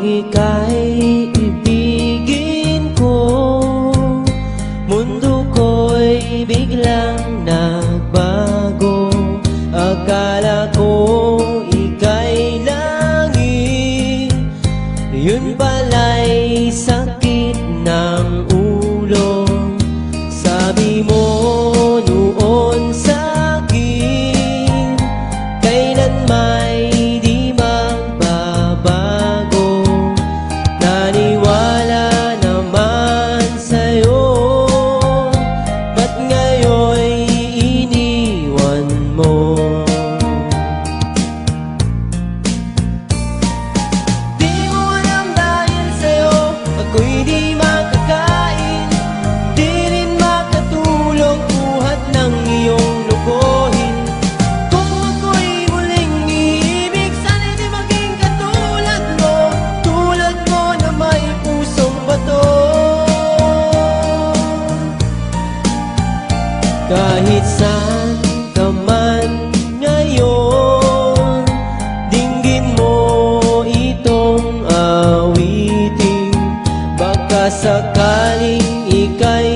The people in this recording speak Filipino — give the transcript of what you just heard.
ika'y ibigin ko, mundo ko'y biglang nagbago. Akala ko ika'y langit, yun pala'y sakit ng ulo. Sabi mo noon sa'kin, kailan may di magbabago. Naniwala naman sa'yo, ba't ngayon'y iniwan mo? Di mo alam dahil sa'yo ako'y di makakain, di rin makatulong buhat ng iyong lokohin. Kung ako'y muling iibig, sana'y di maging katulad mo, tulad mo na may pusong bato. Kahit saan ka man ngayon, dinggin mo itong awitin. Baka sakaling ika'y